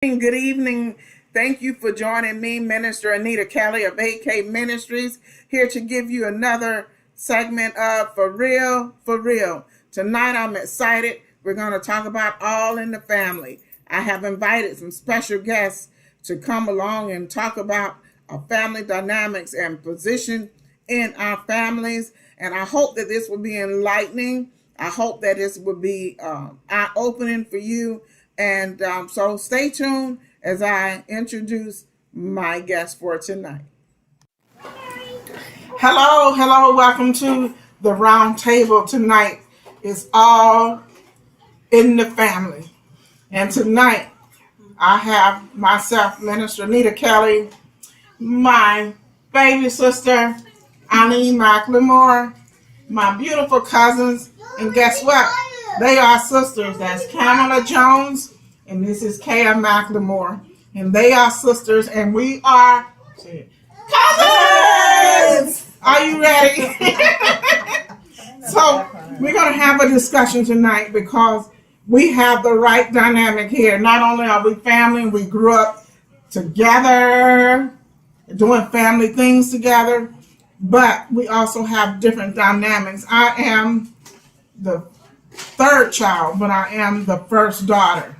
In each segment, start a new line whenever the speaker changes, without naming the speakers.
Good evening. Thank you for joining me, Minister Anita Kelly of AK Ministries, here to give you another segment of For Real, For Real. Tonight I'm excited. We're going to talk about all in the family. I have invited some special guests to come along and talk about our family dynamics and position in our families. And I hope that this will be enlightening. I hope that this will be eye-opening for you. And so stay tuned as I introduce my guest for tonight. Hello, welcome to the round table tonight. It's all in the family. And tonight I have myself, Minister Anita Kelly, my baby sister, Annie McLemore, my beautiful cousins, and guess what? They are sisters. That's Kamala Jones, and this is Kaya McLemore. And they are sisters, and we are cousins! Are you ready? So, we're going to have a discussion tonight because we have the right dynamic here. Not only are we family, we grew up together, doing family things together, but we also have different dynamics. I am the third child, but I am the first daughter.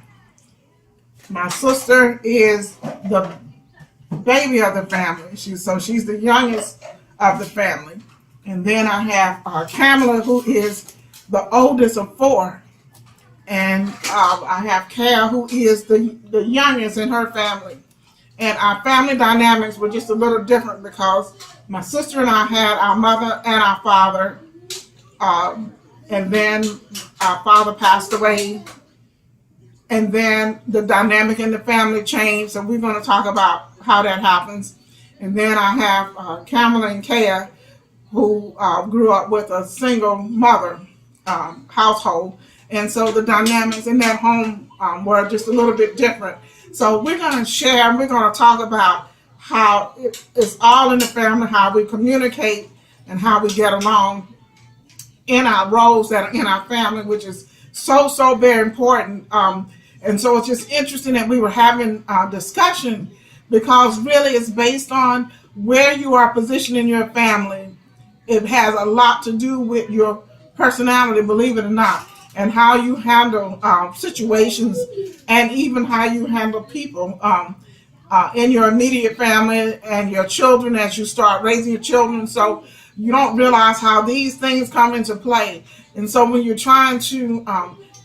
My sister is the baby of the family. She's the youngest of the family. And then I have Kamala, who is the oldest of four. And I have Kaya, who is the youngest in her family. And our family dynamics were just a little different because my sister and I had our mother and our father. And then our father passed away. And then the dynamic in the family changed. So we're going to talk about how that happens. And then I have Kamala and Kaya, who grew up with a single mother household. And so the dynamics in that home were just a little bit different. So we're going to share, and we're going to talk about how it's all in the family, how we communicate and how we get along in our roles that are in our family, which is so very important. And so it's just interesting that we were having a discussion because really it's based on where you are positioned in your family. It has a lot to do with your personality, believe it or not, and how you handle situations and even how you handle people in your immediate family and your children as you start raising your children. So you don't realize how these things come into play. And so when you're trying to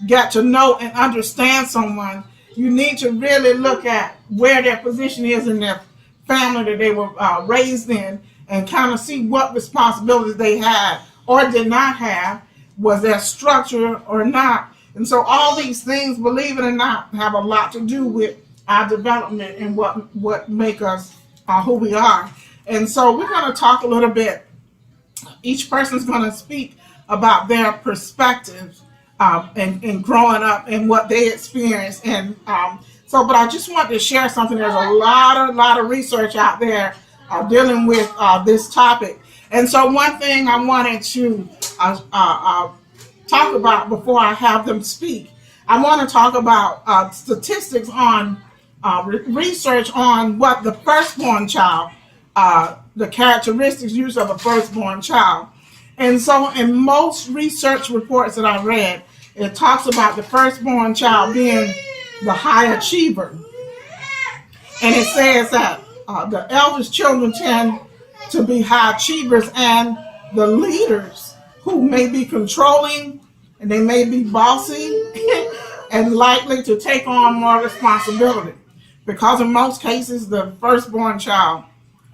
get to know and understand someone, you need to really look at where their position is in their family that they were raised in and kind of see what responsibilities they had or did not have. Was there structure or not? And so all these things, believe it or not, have a lot to do with our development and what make us who we are. And so we're going to talk a little bit. Each person's going to speak about their perspectives and growing up and what they experienced. And but I just want to share something. There's a lot of research out there dealing with this topic. And so one thing I wanted to talk about before I have them speak, I want to talk about statistics on research on what the firstborn child, the characteristics used of a firstborn child. And so in most research reports that I read, it talks about the firstborn child being the high achiever. And it says that the eldest children tend to be high achievers, and the leaders who may be controlling and they may be bossy and likely to take on more responsibility, because in most cases the firstborn child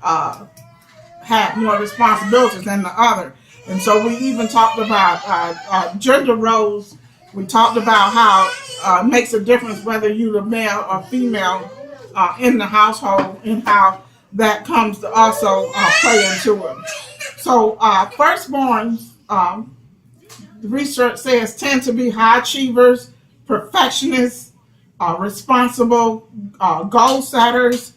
had more responsibilities than the other. And so we even talked about gender roles. We talked about how it makes a difference whether you're the male or female in the household, and how that comes to also play into it. So firstborns, the research says, tend to be high achievers, perfectionists, responsible, goal setters,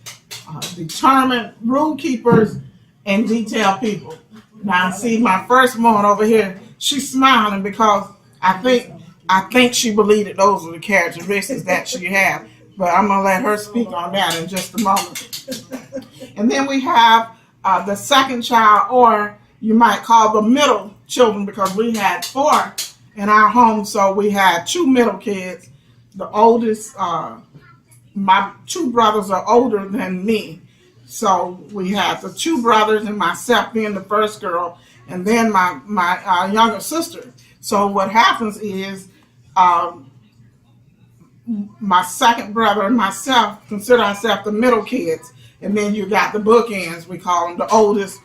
determined, rule keepers, and detailed people. Now, see my firstborn over here, she's smiling because I think she believed that those were the characteristics that she had. but I'm going to let her speak on that in just a moment. And then we have the second child, or you might call the middle children, because we had 4 in our home, so we had 2 middle kids. The oldest, my 2 brothers are older than me, so we had the 2 brothers and myself being the first girl, and then my younger sister. So what happens is my second brother and myself consider ourselves the middle kids, and then you got the bookends, we call them, the oldest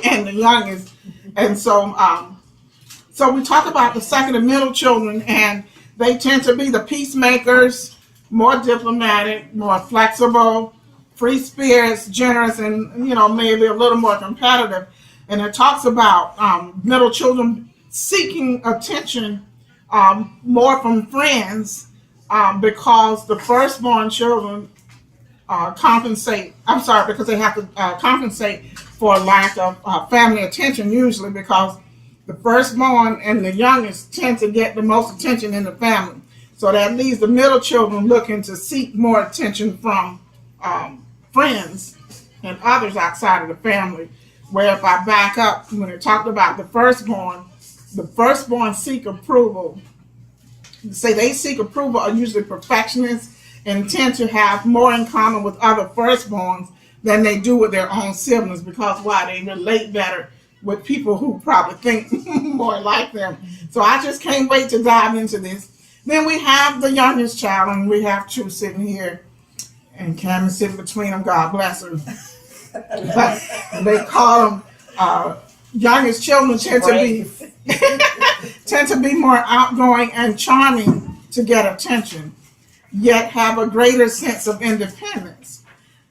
and the youngest. And so so we talk about the second and middle children, and they tend to be the peacemakers, more diplomatic, more flexible, free spirits, generous, and maybe a little more competitive. And it talks about middle children seeking attention more from friends, because the firstborn children compensate. I'm sorry, because they have to compensate for lack of family attention usually, because the firstborn and the youngest tend to get the most attention in the family. So that leaves the middle children looking to seek more attention from friends and others outside of the family. Where if I back up, when it talked about the firstborn seek approval. Say they seek approval are usually perfectionists and tend to have more in common with other firstborns than they do with their own siblings, because why? They relate better with people who probably think more like them. So I just can't wait to dive into this. Then we have the youngest child, and we have 2 sitting here, and Cameron sitting between them. God bless her. But they call them youngest children tend to be more outgoing and charming to get attention, yet have a greater sense of independence.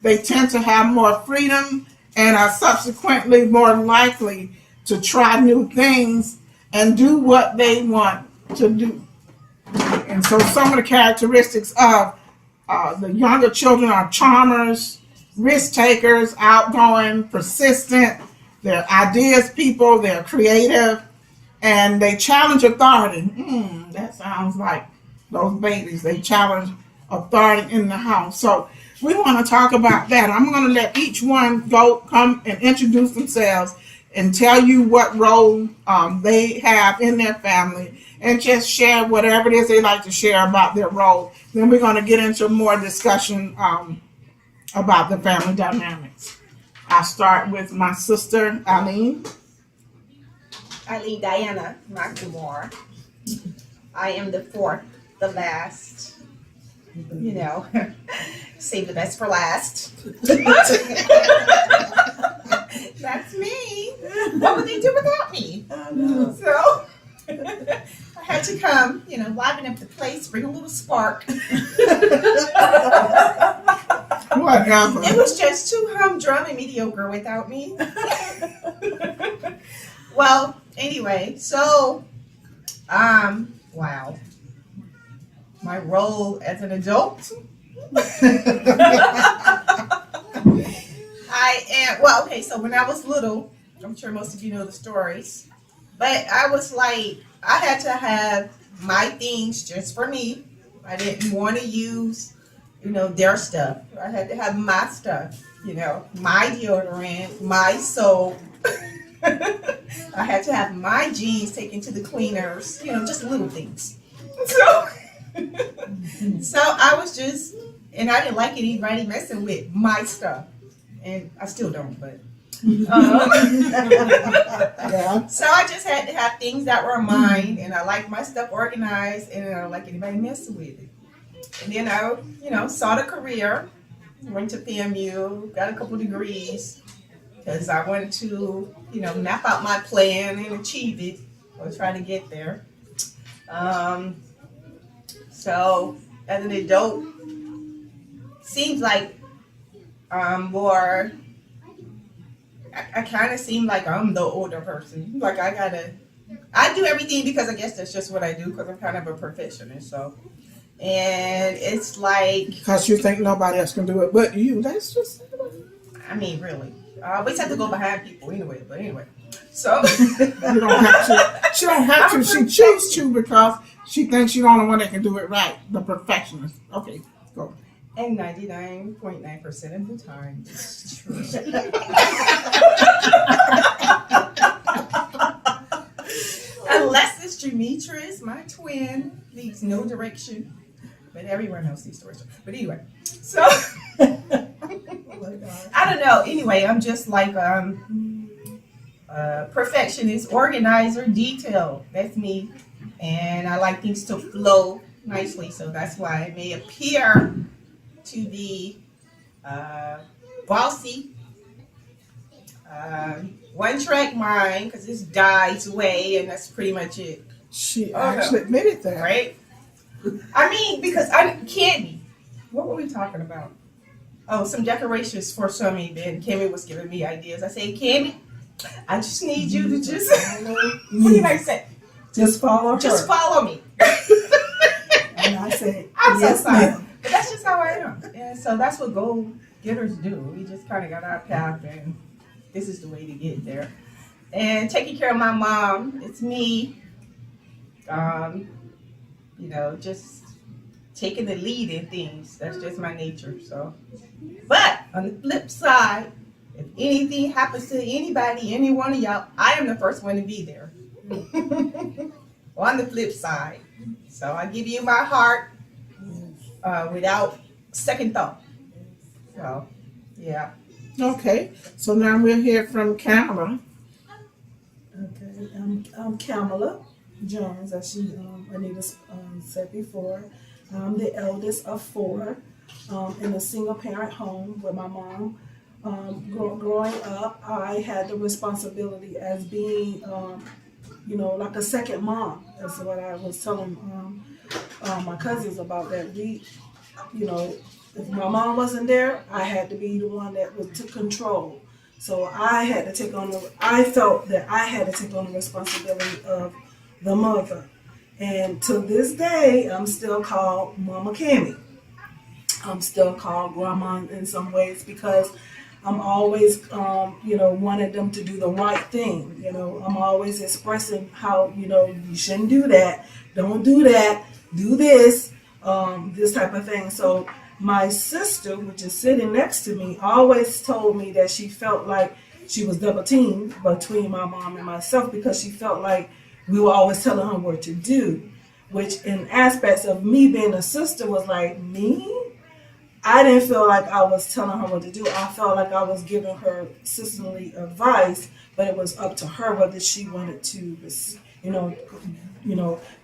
They tend to have more freedom and are subsequently more likely to try new things and do what they want to do. And so some of the characteristics of the younger children are charmers, risk takers, outgoing, persistent. They're ideas people, they're creative, and they challenge authority. That sounds like those babies. They challenge authority in the house. So we want to talk about that. I'm going to let each one come and introduce themselves and tell you what role they have in their family, and just share whatever it is they like to share about their role. Then we're going to get into more discussion about the family dynamics. I'll start with my sister, Eileen
Diana McLemore. I am the 4th, the last. Save the best for last. That's me. What would they do without me? So I had to come, liven up the place, bring a little spark.
What happened?
It was just too humdrum and mediocre without me. Well, anyway, so, wow. My role as an adult. So when I was little, I'm sure most of you know the stories, but I was like, I had to have my things just for me. I didn't want to use, their stuff. I had to have my stuff, my deodorant, my soap. I had to have my jeans taken to the cleaners, just little things. So I was just, and I didn't like anybody messing with my stuff. And I still don't, but. Yeah. So I just had to have things that were mine, and I like my stuff organized, and I don't like anybody messing with it. And then I, sought a career, went to PMU, got a couple degrees, because I wanted to, map out my plan and achieve it. I was trying to get there. So as an adult, seems like more. I kind of seem like I'm the older person. Like I do everything because I guess that's just what I do, because I'm kind of a perfectionist. So, and it's like,
because you think nobody else can do it but you. That's just.
I mean, really. I always have to go behind people anyway. But anyway, so
you don't have to. She don't have to. She chooses to because she thinks she's the only one that can do it right. The perfectionist. Okay, go.
And 99.9% of the time, it's true. Unless it's Demetrius, my twin, leaves no direction. But everyone knows these stories. But anyway, so I don't know. Anyway, I'm just like perfectionist, organizer, detail. That's me, and I like things to flow nicely. So that's why it may appear to be bossy, one track mind, because this dies away, and that's pretty much it.
She actually admitted that.
Right? I mean, because candy. What were we talking about? Oh, some decorations for some event. Kimmy was giving me ideas. I say, Kimmy, I just need you to just what did I say?
Just follow her.
Just follow me.
And I say,
I'm
yes,
so sorry.
ma'am.
But that's just how I am. And so that's what goal getters do. We just kind of got our path, and this is the way to get there. And taking care of my mom, it's me. Just taking the lead in things. That's just my nature. So, but on the flip side, if anything happens to anybody, any one of y'all, I am the first one to be there. On the flip side. So I give you my heart without second thought. So, yeah.
Okay, so now we'll hear from Kamala.
Okay, I'm Kamala Jones, as Anita said before. I'm the eldest of four in a single parent home with my mom. Growing up, I had the responsibility as being, like a second mom. That's what I was telling my cousins about that. If my mom wasn't there, I had to be the one that took control. So I felt that I had to take on the responsibility of the mother. And to this day, I'm still called Mama Cammy. I'm still called Grandma in some ways because I'm always, wanted them to do the right thing. I'm always expressing how, you shouldn't do that. Don't do that. Do this, this type of thing. So my sister, which is sitting next to me, always told me that she felt like she was double teamed between my mom and myself because she felt like we were always telling her what to do, which in aspects of me being a sister was like, me? I didn't feel like I was telling her what to do. I felt like I was giving her sisterly advice, but it was up to her whether she wanted to,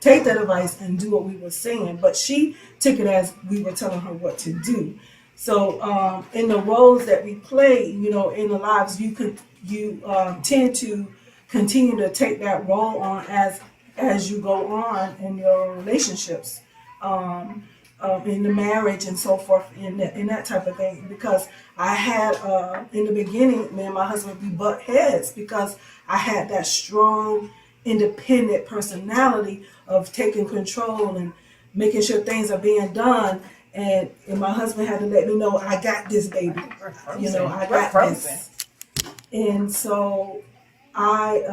take that advice and do what we were saying. But she took it as we were telling her what to do. So in the roles that we play, in the lives, you tend to continue to take that role on as you go on in your relationships. In the marriage and so forth, in that type of thing. Because I had, in the beginning, me and my husband, we butt heads because I had that strong, independent personality of taking control and making sure things are being done. And my husband had to let me know, I got this, baby. I got this. And so it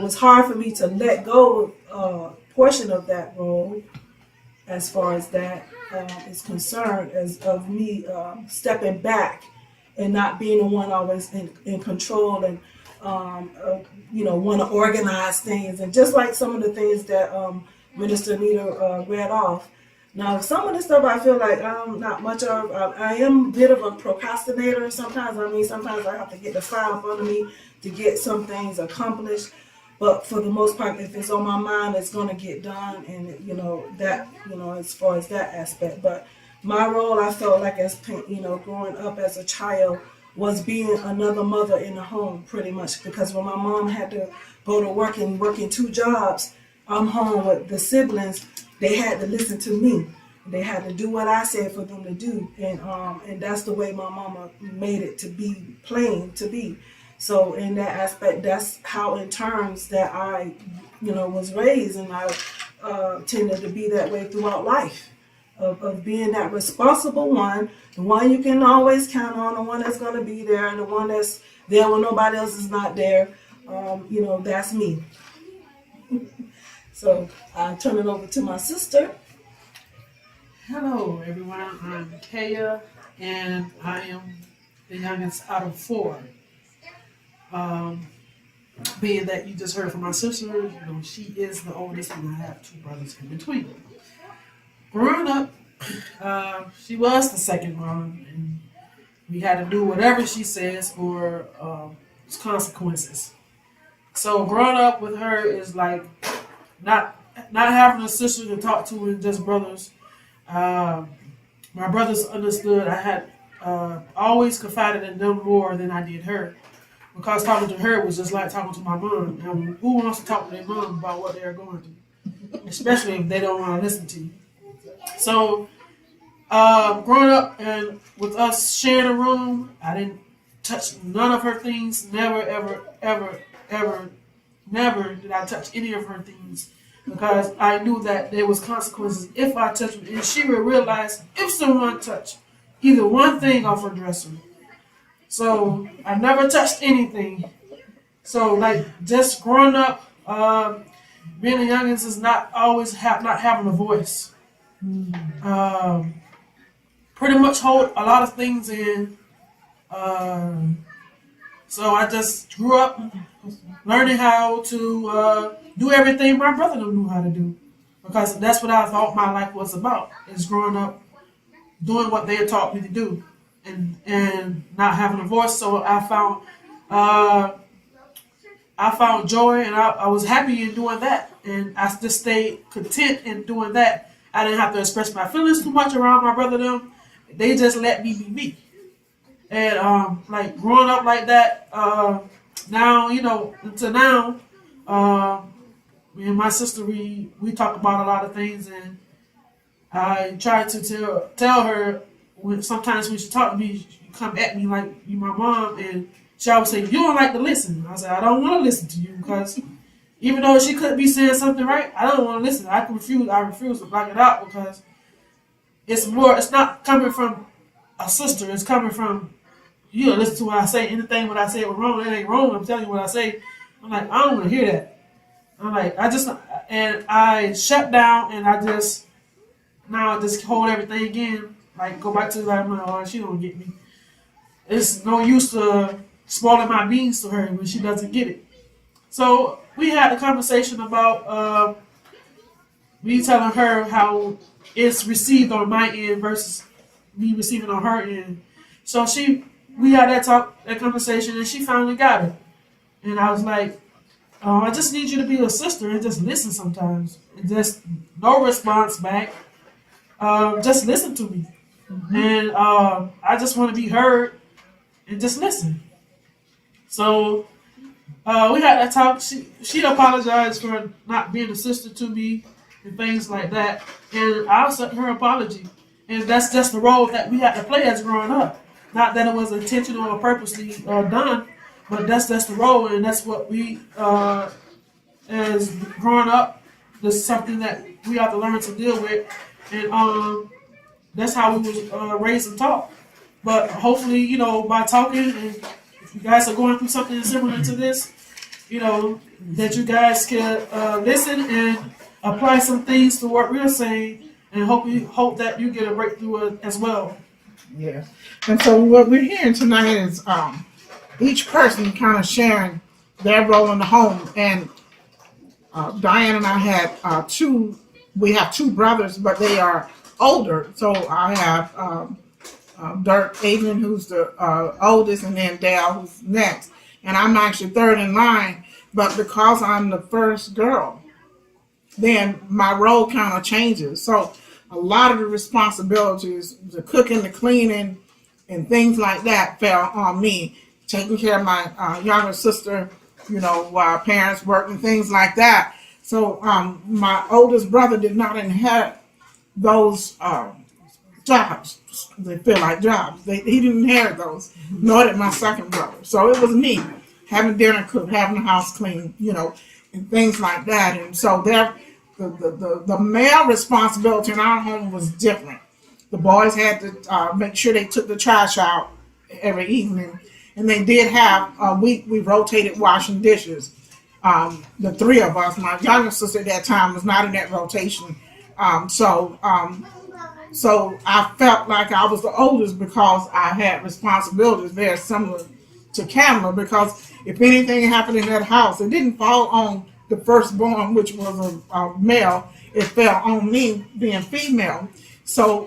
was hard for me to let go of portion of that role as far as that is concerned, as of me stepping back and not being the one always in control and want to organize things, and just like some of the things that Minister Anita read off. Now, some of the stuff I feel like I'm not much of. I am a bit of a procrastinator sometimes. Sometimes I have to get the file in front of me to get some things accomplished. But for the most part, if it's on my mind, it's going to get done. And, as far as that aspect. But my role, I felt like growing up as a child was being another mother in the home pretty much. Because when my mom had to go to work and working two jobs, I'm home with the siblings. They had to listen to me. They had to do what I said for them to do. And that's the way my mama made it to be plain to be. So in that aspect, that's how in terms that I, was raised, and I tended to be that way throughout life, of being that responsible one, the one you can always count on, the one that's going to be there, and the one that's there when nobody else is not there. That's me. So I turn it over to my sister.
Hello, everyone. I'm Kaya, and I am the youngest out of four. Um, Being that you just heard from my sister, she is the oldest, and I have two brothers in between. Growing up, she was the second one, and we had to do whatever she says or it's consequences. So growing up with her is like not not having a sister to talk to and just brothers. Um, my brothers understood I had always confided in them more than I did her. Because talking to her was just like talking to my mom. And who wants to talk to their mom about what they're going through? Especially if they don't want to listen to you. So, growing up and with us sharing a room, I didn't touch none of her things. Never, ever, ever, ever, never did I touch any of her things. Because I knew that there was consequences if I touched it. And she would realize if someone touched either one thing off her dresser. So I never touched anything. So like just growing up, being the youngest is not always not having a voice. Pretty much hold a lot of things in. So I just grew up learning how to do everything my brother knew how to do. Because that's what I thought my life was about, is growing up doing what they had taught me to do. And not having a voice, so I found joy, and I was happy in doing that, and I just stayed content in doing that. I didn't have to express my feelings too much around my brother them. They just let me be me. And like growing up like that, now until now, me and my sister we talk about a lot of things, and I try to tell her. Sometimes when she talk to me, she come at me like you my mom, and she always say, you don't like to listen. I said, I don't want to listen to you, because even though she could be saying something right, I don't want to listen. I refuse to block it out, because it's not coming from a sister, it's coming from you. Listen to what I say. Anything what I say was wrong, it ain't wrong. I'm telling you what I say. I'm like, I don't want to hear that. I'm like, and I shut down, and I just hold everything in. Like, go back to like, oh, she don't get me. It's no use to spoiling my beans to her when she doesn't get it. So we had a conversation about me telling her how it's received on my end versus me receiving on her end. So we had that conversation, and she finally got it. And I was like, I just need you to be a sister and just listen sometimes. And just no response back. Just listen to me. Mm-hmm. And I just want to be heard and just listen. So we had that talk. She apologized for not being a sister to me and things like that. And I accept her apology. And that's just the role that we had to play as growing up. Not that it was intentional or purposely done, but that's the role, and that's what we as growing up. That's something that we have to learn to deal with, and that's how we was raised and taught. But hopefully, by talking, and if you guys are going through something similar to this, that you guys can listen and apply some things to what we're saying, and hope that you get a breakthrough as well.
Yeah. And so what we're hearing tonight is each person kind of sharing their role in the home. And Diane and I had we have two brothers, but they are older. So I have Dirk Adrian, who's the oldest, and then Dale, who's next. And I'm actually third in line. But because I'm the first girl, then my role kind of changes. So a lot of the responsibilities, the cooking, the cleaning, and things like that fell on me. Taking care of my younger sister, while parents work and things like that. So my oldest brother did not inherit those jobs. They feel like jobs. He didn't inherit those, nor did my second brother. So it was me having dinner cooked, having the house clean, and things like that. And so the male responsibility in our home was different. The boys had to make sure they took the trash out every evening. And they did have, we rotated washing dishes. The three of us, my younger sister at that time was not in that rotation. So So I felt like I was the oldest because I had responsibilities very similar to Kamala, because if anything happened in that house, it didn't fall on the firstborn, which was a male. It fell on me being female. So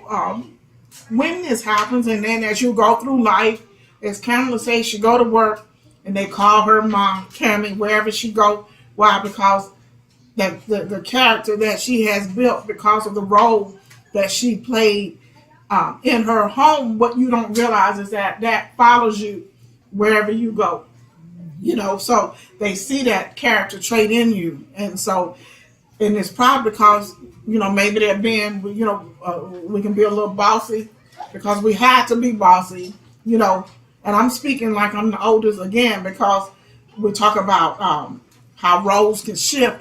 when this happens, and then as you go through life, as Kamala says, she go to work and they call her mom, Cammy, wherever she go. Why? Because the character that she has built, because of the role that she played in her home, what you don't realize is that follows you wherever you go. So they see that character trait in you. And it's probably because, maybe they're being, we can be a little bossy because we had to be bossy, and I'm speaking like I'm the oldest again, because we talk about how roles can shift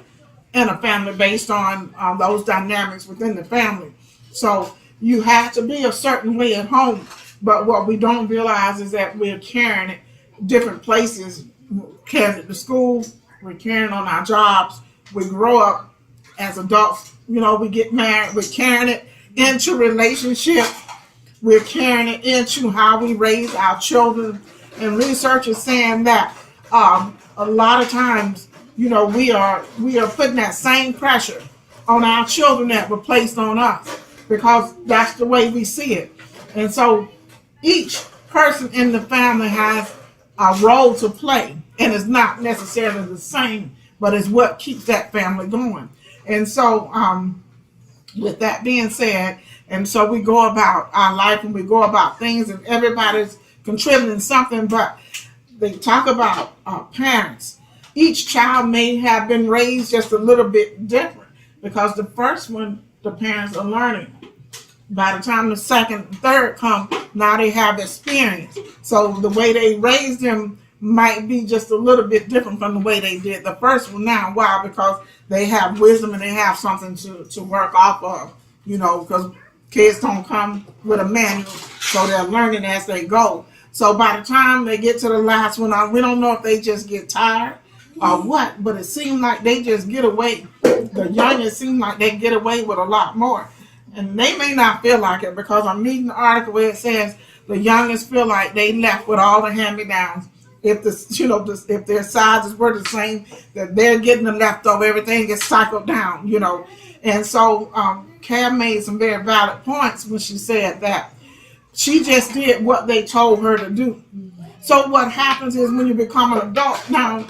in a family based on those dynamics within the family. So you have to be a certain way at home, but what we don't realize is that we're carrying it different places. We're carrying it to school, we're carrying on our jobs, we grow up as adults, we get married, we're carrying it into relationships, we're carrying it into how we raise our children. And research is saying that a lot of times, we are putting that same pressure on our children that were placed on us, because that's the way we see it. And so each person in the family has a role to play, and it's not necessarily the same, but it's what keeps that family going. And so with that being said, and so we go about our life and we go about things, and everybody's contributing something, but they talk about parents. Each child may have been raised just a little bit different, because the first one, the parents are learning. By the time the second and third come, now they have experience. So the way they raised them might be just a little bit different from the way they did the first one now. Why? Because they have wisdom and they have something to work off of, because kids don't come with a manual, so they're learning as they go. So by the time they get to the last one, we don't know if they just get tired or what, but it seems like they just get away. The youngest seem like they get away with a lot more. And they may not feel like it, because I'm reading the article where it says the youngest feel like they left with all the hand-me-downs. If if their sizes were the same, that they're getting the leftover, everything gets cycled down, And so Cam made some very valid points when she said that she just did what they told her to do. So what happens is, when you become an adult, now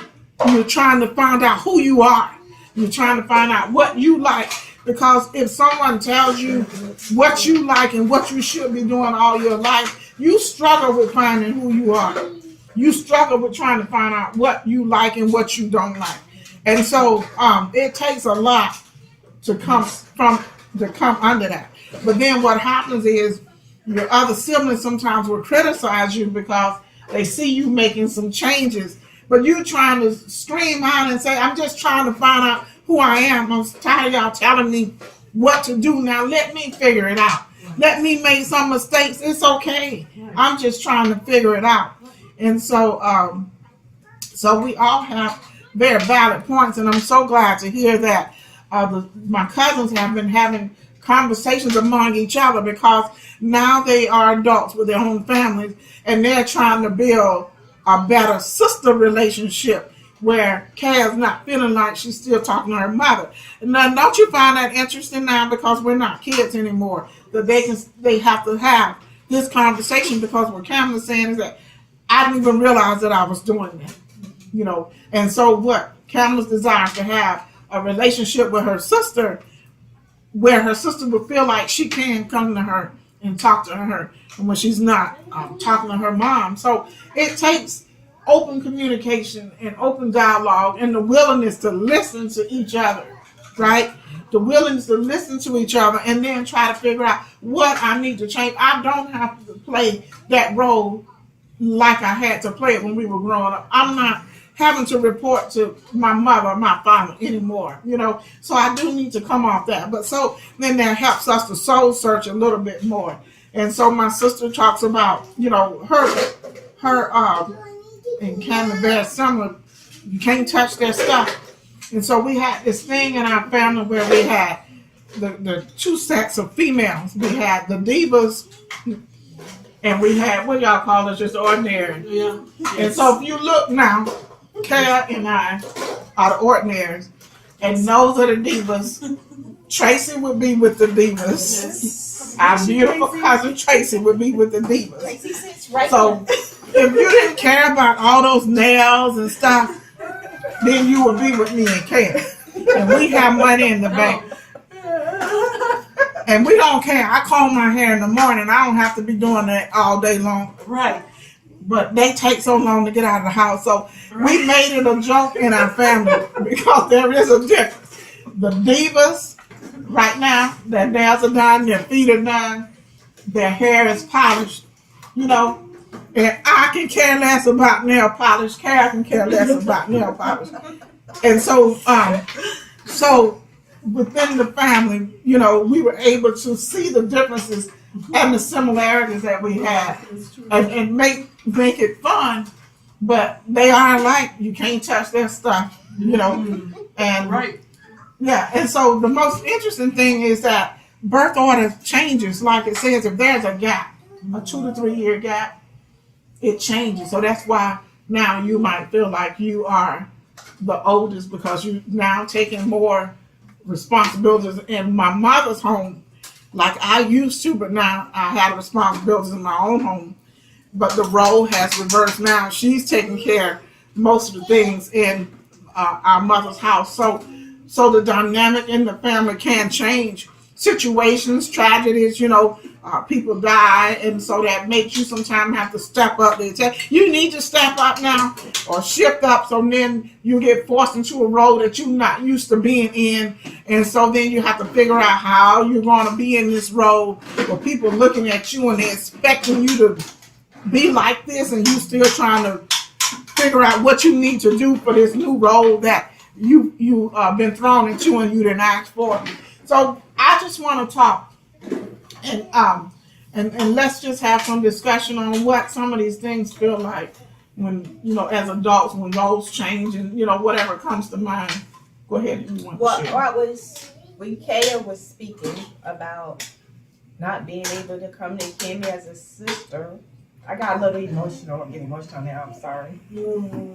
you're trying to find out who you are. You're trying to find out what you like. Because if someone tells you what you like and what you should be doing all your life, you struggle with finding who you are. You struggle with trying to find out what you like and what you don't like. And so it takes a lot to come under that. But then what happens is, your other siblings sometimes will criticize you because they see you making some changes, but you're trying to scream out and say, I'm just trying to find out who I am. I'm tired of y'all telling me what to do. Now let me figure it out. Let me make some mistakes. It's okay. I'm just trying to figure it out. And so so we all have very valid points, and I'm so glad to hear that my cousins have been having conversations among each other, because now they are adults with their own families, and they're trying to build a better sister relationship where Kay's not feeling like she's still talking to her mother. And now, don't you find that interesting now, because we're not kids anymore, that they have to have this conversation, because what Kamala's saying is that I didn't even realize that I was doing that, And so what Kamala's desires to have a relationship with her sister, where her sister would feel like she can come to her and talk to her, and when she's not talking to her mom. So it takes open communication and open dialogue, and the willingness to listen to each other, right? The willingness to listen to each other, and then try to figure out what I need to change. I don't have to play that role like I had to play it when we were growing up. I'm not having to report to my mother or my father anymore, So I do need to come off that. But so then that helps us to soul search a little bit more. And so my sister talks about, her and kind of very similar. You can't touch their stuff. And so we had this thing in our family where we had the two sets of females. We had the divas, and we had what y'all call it, just ordinary.
Yeah.
And so if you look now, Kara and I are the ordinaries, and those are the divas. Tracy would be with the divas.
Yes.
Our beautiful cousin Tracy would be with the divas.
Tracy sits right
So if you didn't care about all those nails and stuff, then you would be with me and Kara. And we have money in the bank. And we don't care. I comb my hair in the morning. I don't have to be doing that all day long.
Right.
But they take so long to get out of the house. So we made it a joke in our family because there is a difference. The divas, right now, their nails are done, their feet are done, their hair is polished, you know. And I can care less about nail polish. Kara can care less about nail polish. And so, so within the family, you know, we were able to see the differences and the similarities that we had, and make it fun. But they are alike. You can't touch their stuff, you know. And
Right.
yeah, and so the most interesting thing is that birth order changes. Like it says, if there's a gap, a 2 to 3 year gap, it changes. So that's why now you might feel like you are the oldest because you now taking more responsibilities in my mother's home like I used to, but now I have responsibilities in my own home. But the role has reversed now. She's taking care of most of the things in our mother's house. So the dynamic in the family can change. Situations, tragedies, you know, people die, and so that makes you sometimes have to step up. They tell you need to step up now or shift up, so then you get forced into a role that you're not used to being in, and so then you have to figure out how you're going to be in this role with people looking at you and they're expecting you to be like this, and you still trying to figure out what you need to do for this new role that you been thrown into and you didn't ask for. So I just want to talk and let's just have some discussion on what some of these things feel like when, you know, as adults, when roles change and, you know, whatever comes to mind. Go ahead if you want to share.
When Kaya was speaking about not being able to come to Kimmy as a sister, I got a little emotional. I'm getting emotional now. I'm sorry.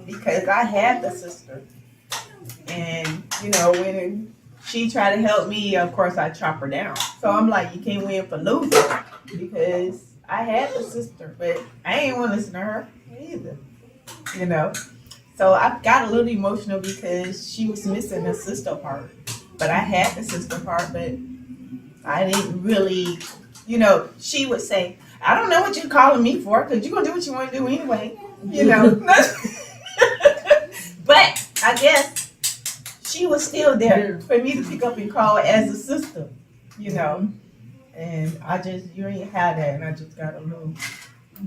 Because I had the sister. And, you know, when she tried to help me, of course, I chop her down. So I'm like, you can't win for losing. Because I had the sister, but I ain't want to listen to her either. You know? So I got a little emotional because she was missing the sister part. But I had the sister part, but I didn't really, you know, she would say, I don't know what you're calling me for, because you're going to do what you want to do anyway, you know. But I guess she was still there for me to pick up and call as a sister, you know. And I just, you ain't had that, and I just got a little,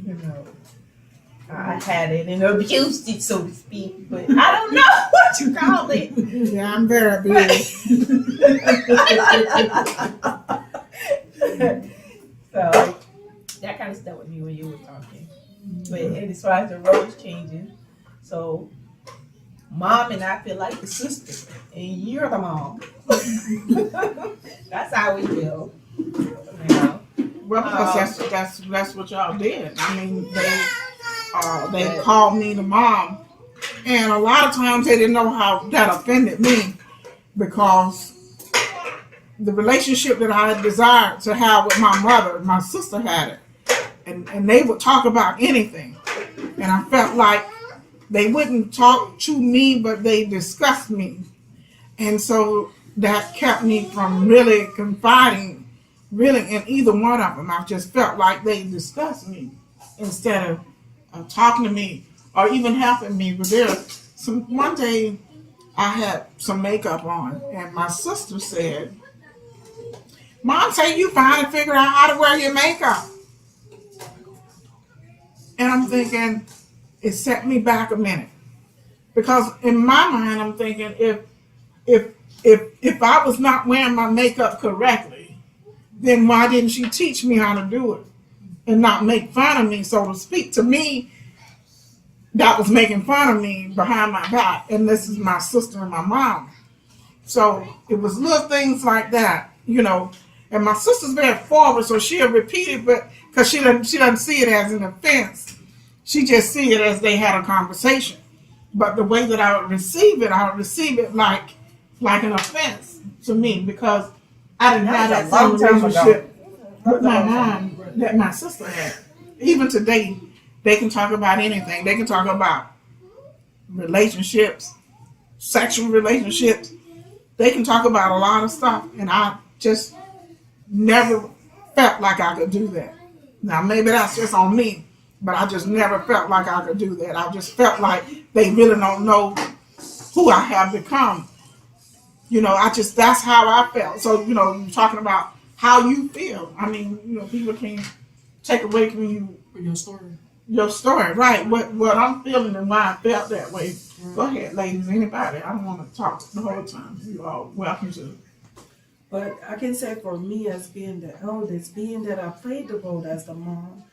you know, I had it and abused it, so to speak, but I don't know what you call it.
Yeah, I'm very abused.
So that kind of stuck with me when you were talking. But as far as the roles changing, so mom and I feel like the sister, and you're the mom. That's how we feel. You know?
Well, because that's what y'all did. I mean, they called me the mom, and a lot of times they didn't know how that offended me because the relationship that I had desired to have with my mother, my sister had it, and they would talk about anything, and I felt like they wouldn't talk to me, but they discussed me, and so that kept me from really confiding really in either one of them. I just felt like they discussed me instead of talking to me or even helping me. But one day I had some makeup on, and my sister said, Mom said you finally figured out how to wear your makeup. And I'm thinking, it set me back a minute. Because in my mind, I'm thinking, if I was not wearing my makeup correctly, then why didn't she teach me how to do it and not make fun of me, so to speak? To me, that was making fun of me behind my back. And this is my sister and my mom. So it was little things like that you know. And my sister's very forward, so she'll repeat it, but because she doesn't see it as an offense, she just see it as they had a conversation. But the way that I would receive it like an offense to me because I didn't have that same relationship with my mom that my sister had. Even today, they can talk about anything. They can talk about relationships, sexual relationships. They can talk about a lot of stuff, and I just never felt like I could do that. Now, maybe that's just on me, but I just never felt like I could do that. I just felt like they really don't know who I have become. You know, that's how I felt. So, you know, you're talking about how you feel. I mean, you know, people can take away from you
your story.
Your story, right? What I'm feeling and why I felt that way. Go ahead, ladies. Anybody? I don't want to talk the whole time. You all welcome to.
But I can say for me as being the eldest, being that I played the role as the mom,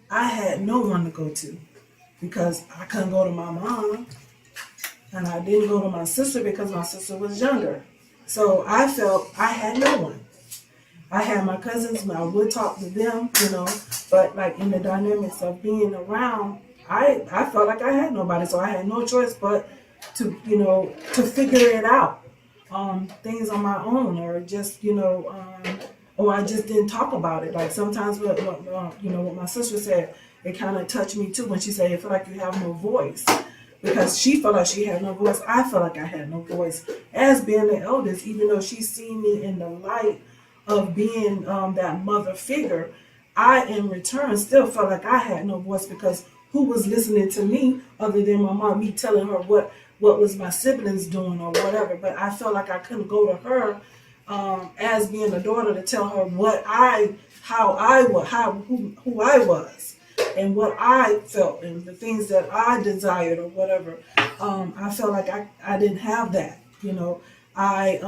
I had no one to go to because I couldn't go to my mom and I didn't go to my sister because my sister was younger. So I felt I had no one. I had my cousins, I would talk to them, you know, but like in the dynamics of being around, I felt like I had nobody. So I had no choice but to, you know, to figure it out. Things on my own, or just, you know, or I just didn't talk about it. Like sometimes, you know, what my sister said, it kind of touched me too when she said, "I feel like you have no voice," because she felt like she had no voice. I felt like I had no voice as being the eldest, even though she seen me in the light of being that mother figure. I, in return, still felt like I had no voice because who was listening to me other than my mom, me telling her what was my siblings doing or whatever. But I felt like I couldn't go to her as being a daughter to tell her who I was and what I felt and the things that I desired or whatever. I felt like I didn't have that, you know. I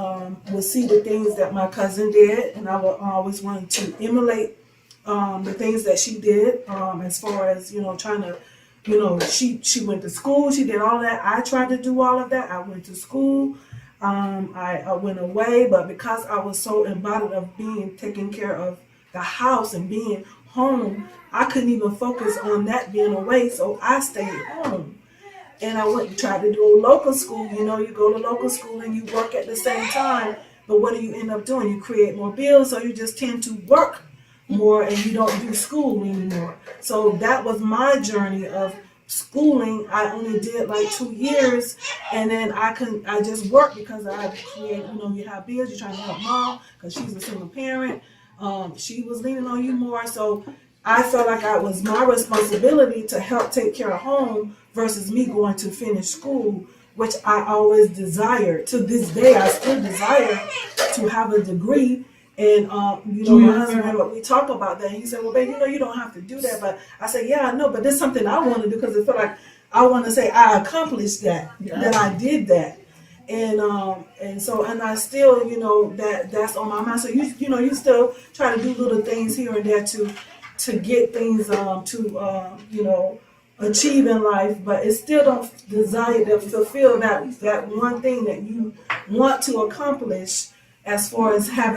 would see the things that my cousin did, and I would always want to emulate the things that she did, as far as, you know, trying to, you know, she went to school, she did all that. I tried to do all of that. I went to school, I went away, but because I was so embodied of being taking care of the house and being home, I couldn't even focus on that being away, so I stayed home. And I went and tried to do a local school. You know, you go to local school and you work at the same time, but what do you end up doing? You create more bills, so you just tend to work more and you don't do school anymore. So that was my journey of schooling. I only did like 2 years, and then I just worked because I had to create, you know, you have bills, you're trying to help mom because she's a single parent. She was leaning on you more, so I felt like it was my responsibility to help take care of home versus me going to finish school, which I always desired. To this day, I still desire to have a degree. And, you know, my husband, we talk about that. He said, well, babe, you know, you don't have to do that. But I said, yeah, I know, but there's something I want to do because I feel like I want to say I accomplished that, that I did that. And so I still, you know, that's on my mind. So, you know, you still try to do little things here and there to get things, you know, achieve in life, but it still don't desire to fulfill that one thing that you want to accomplish as far as having